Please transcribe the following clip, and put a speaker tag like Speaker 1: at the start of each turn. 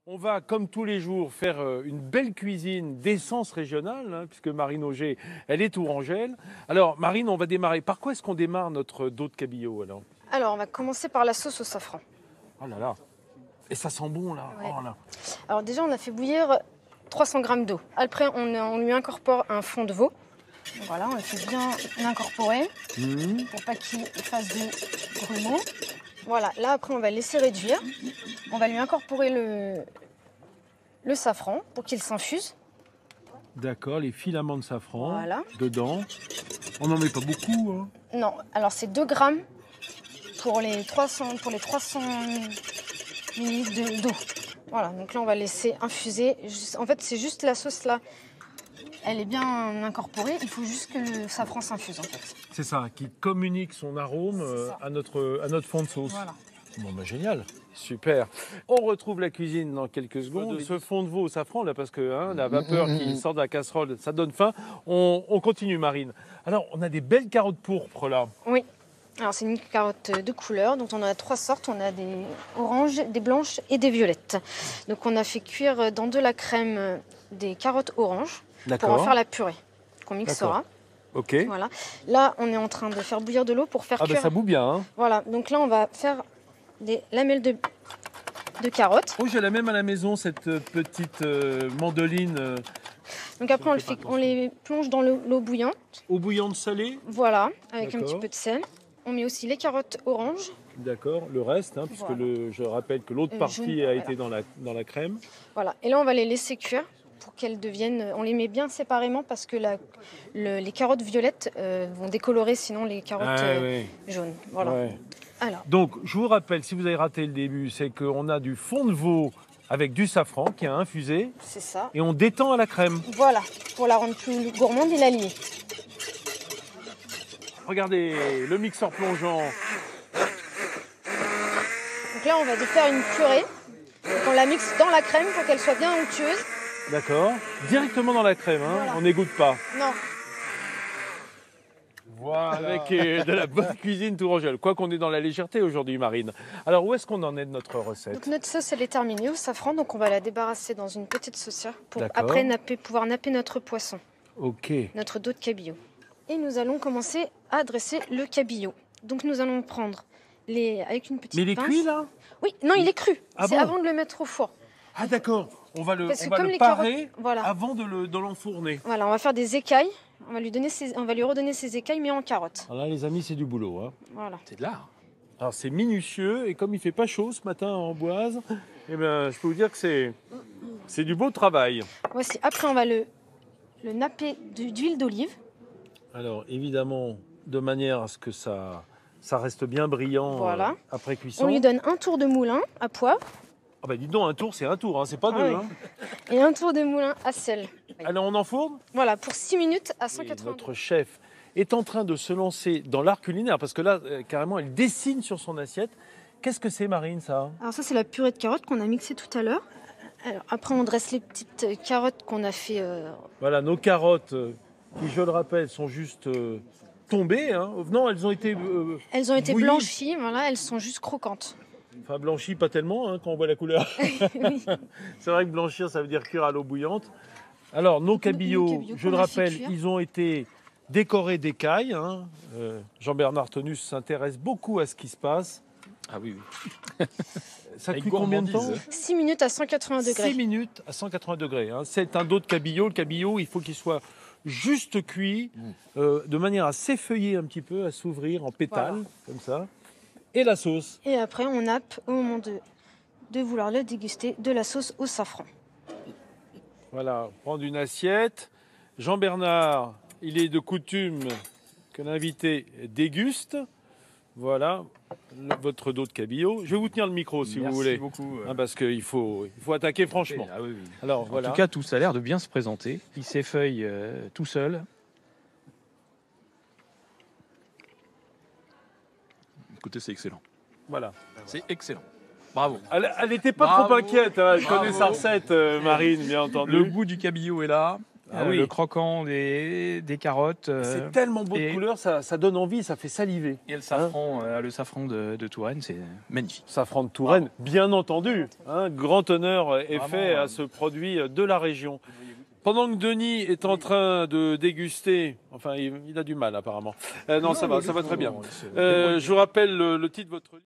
Speaker 1: On va, comme tous les jours, faire une belle cuisine d'essence régionale, hein, puisque Marine Auger, elle est tourangelle. Alors, Marine, on va démarrer. Par quoi est-ce qu'on démarre notre dos de cabillaud alors?
Speaker 2: Alors, on va commencer par la sauce au safran.
Speaker 1: Oh là là. Et ça sent bon là.
Speaker 2: Ouais.
Speaker 1: Oh là.
Speaker 2: Alors déjà, on a fait bouillir 300 g d'eau. Après, on lui incorpore un fond de veau. Voilà, on le fait bien incorporer pour pas qu'il fasse de grumeaux. Voilà, là après, on va laisser réduire. On va lui incorporer le safran pour qu'il s'infuse.
Speaker 1: D'accord, les filaments de safran
Speaker 2: Voilà.
Speaker 1: dedans. On n'en met pas beaucoup. Hein.
Speaker 2: Non, alors c'est 2 grammes pour les 300 ml d'eau. Voilà, donc là on va laisser infuser. En fait, c'est juste la sauce là. Elle est bien incorporée. Il faut juste que le safran s'infuse en fait.
Speaker 1: C'est ça, qui communique son arôme à notre fond de sauce.
Speaker 2: Voilà.
Speaker 1: Bon, bah, génial, super. On retrouve la cuisine dans quelques secondes. Ce fond de veau au safran, là, parce que la vapeur qui sort de la casserole, ça donne faim. On continue, Marine. Alors, on a des belles carottes pourpres, là.
Speaker 2: Oui. Alors, c'est une carotte de couleur, dont on a 3 sortes. On a des oranges, des blanches et des violettes. Donc, on a fait cuire dans de la crème des carottes oranges pour en faire la purée qu'on mixera.
Speaker 1: Ok.
Speaker 2: Voilà. Là, on est en train de faire bouillir de l'eau pour faire cuire.
Speaker 1: Ah, bah ça bout bien, hein.
Speaker 2: Voilà. Donc là, on va faire des lamelles de carottes.
Speaker 1: Oh, j'ai la même à la maison, cette petite mandoline.
Speaker 2: Donc après, on les plonge dans l'eau bouillante.
Speaker 1: Eau bouillante salée.
Speaker 2: Voilà, avec un
Speaker 1: D'accord.
Speaker 2: petit peu de sel. On met aussi les carottes oranges.
Speaker 1: D'accord, le reste, hein, puisque
Speaker 2: Voilà.
Speaker 1: je rappelle que l'autre partie
Speaker 2: jaune,
Speaker 1: a
Speaker 2: voilà.
Speaker 1: été dans la crème.
Speaker 2: Voilà. Et là, on va les laisser cuire pour qu'elles deviennent... On les met bien séparément parce que les carottes violettes vont décolorer sinon les carottes jaunes. Voilà.
Speaker 1: Ouais.
Speaker 2: Alors,
Speaker 1: Donc, je vous rappelle, si vous avez raté le début, c'est qu'on a du fond de veau avec du safran qui a infusé
Speaker 2: c'est ça.
Speaker 1: et on détend à la crème.
Speaker 2: Voilà, pour la rendre plus gourmande et la lier.
Speaker 1: Regardez, le mixeur plongeant.
Speaker 2: Donc là, on va faire une purée. Donc on la mixe dans la crème pour qu'elle soit bien onctueuse.
Speaker 1: D'accord. Directement dans la crème, hein.
Speaker 2: Voilà.
Speaker 1: On n'égoutte pas.
Speaker 2: Non,
Speaker 1: Voilà. Avec de la bonne cuisine tourangelle. Quoi qu'on est dans la légèreté aujourd'hui, Marine. Alors, où est-ce qu'on en est de notre recette?
Speaker 2: donc notre sauce, elle est terminée au safran. Donc on va la débarrasser dans une petite saucière pour
Speaker 1: D'accord.
Speaker 2: après pouvoir napper notre poisson,
Speaker 1: Ok.
Speaker 2: notre dos de cabillaud. Et nous allons commencer à dresser le cabillaud. Donc nous allons prendre avec une petite
Speaker 1: Mais il est
Speaker 2: pince.
Speaker 1: cuit, là?
Speaker 2: Oui, non, il est cru.
Speaker 1: Ah
Speaker 2: c'est
Speaker 1: bon
Speaker 2: avant de le mettre au four.
Speaker 1: Ah, d'accord. On va le
Speaker 2: Parce que
Speaker 1: on va
Speaker 2: comme
Speaker 1: le
Speaker 2: les
Speaker 1: parer
Speaker 2: carottes- voilà.
Speaker 1: avant de l'enfourner.
Speaker 2: Voilà, on va faire des écailles. On va lui redonner ses écailles, mais en carottes.
Speaker 1: Alors là, les amis, c'est du boulot, hein.
Speaker 2: Voilà.
Speaker 1: C'est de l'art. Alors c'est minutieux et comme il fait pas chaud ce matin en Amboise, eh ben, je peux vous dire que c'est du beau travail.
Speaker 2: Voici. Après, on va le napper d'huile d'olive.
Speaker 1: Alors évidemment, de manière à ce que ça reste bien brillant
Speaker 2: Voilà.
Speaker 1: après cuisson.
Speaker 2: On lui donne un tour de moulin à poivre
Speaker 1: Ah bah dis donc, un tour c'est un tour, hein, c'est pas
Speaker 2: Ah
Speaker 1: deux.
Speaker 2: oui.
Speaker 1: Hein.
Speaker 2: et un tour de moulin à sel.
Speaker 1: Alors on enfourne.
Speaker 2: Voilà, pour 6 minutes à
Speaker 1: Et
Speaker 2: 180
Speaker 1: notre chef est en train de se lancer dans l'art culinaire parce que là, carrément, elle dessine sur son assiette. Qu'est-ce que c'est, Marine, ça?
Speaker 2: Alors ça, c'est la purée de carottes qu'on a mixée tout à l'heure. Alors après, on dresse les petites carottes qu'on a fait.
Speaker 1: Voilà, nos carottes, qui, je le rappelle, sont juste tombées. Hein. Non, elles ont été
Speaker 2: Elles ont été
Speaker 1: bouillies.
Speaker 2: blanchies, voilà, elles sont juste croquantes.
Speaker 1: Enfin, blanchies, pas tellement, hein, quand on voit la couleur.
Speaker 2: Oui.
Speaker 1: C'est vrai que blanchir, ça veut dire cuire à l'eau bouillante. Alors, nos cabillauds, je le
Speaker 2: qu'on a fait
Speaker 1: rappelle,
Speaker 2: cuire.
Speaker 1: ils ont été décorés d'écailles. Hein. Jean-Bernard Tenus s'intéresse beaucoup à ce qui se passe.
Speaker 3: Ah oui,
Speaker 1: Ça
Speaker 3: Avec
Speaker 1: cuit combien de temps?
Speaker 3: gourmandise.
Speaker 2: 6 minutes à 180 degrés.
Speaker 1: 6 minutes à 180 degrés. Hein. C'est un dos de cabillaud. Le cabillaud, il faut qu'il soit juste cuit, de manière à s'effeuiller un petit peu, à s'ouvrir en pétales,
Speaker 2: Voilà.
Speaker 1: comme ça. Et la sauce.
Speaker 2: Et après, on nappe au moment de vouloir le déguster de la sauce au safran.
Speaker 1: Voilà, prendre une assiette. Jean-Bernard, il est de coutume que l'invité déguste. Voilà, votre dos de cabillaud. Je vais vous tenir le micro si vous voulez.
Speaker 3: Merci beaucoup.
Speaker 1: Hein, parce qu'il faut attaquer franchement.
Speaker 3: Ah oui, oui.
Speaker 1: Alors
Speaker 3: En
Speaker 1: voilà.
Speaker 3: tout cas, tout ça a l'air de bien se présenter. Il s'effeuille tout seul. Écoutez, c'est excellent.
Speaker 1: Voilà.
Speaker 3: C'est excellent. Bravo.
Speaker 1: Elle n'était pas
Speaker 3: Bravo.
Speaker 1: trop inquiète. Hein. Elle
Speaker 3: Bravo.
Speaker 1: connaît sa recette, Marine, bien entendu.
Speaker 3: Le goût du cabillaud est là.
Speaker 1: oui.
Speaker 3: le croquant des carottes.
Speaker 1: C'est tellement beau de couleur, ça donne envie, ça fait saliver.
Speaker 3: Et le safran de Touraine, c'est magnifique.
Speaker 1: Safran de Touraine, bien entendu. Grand honneur est fait à ce produit de la région. Pendant que Denis est en train de déguster, enfin il a du mal apparemment. Non, ça va très bien. Je vous rappelle le titre de votre livre.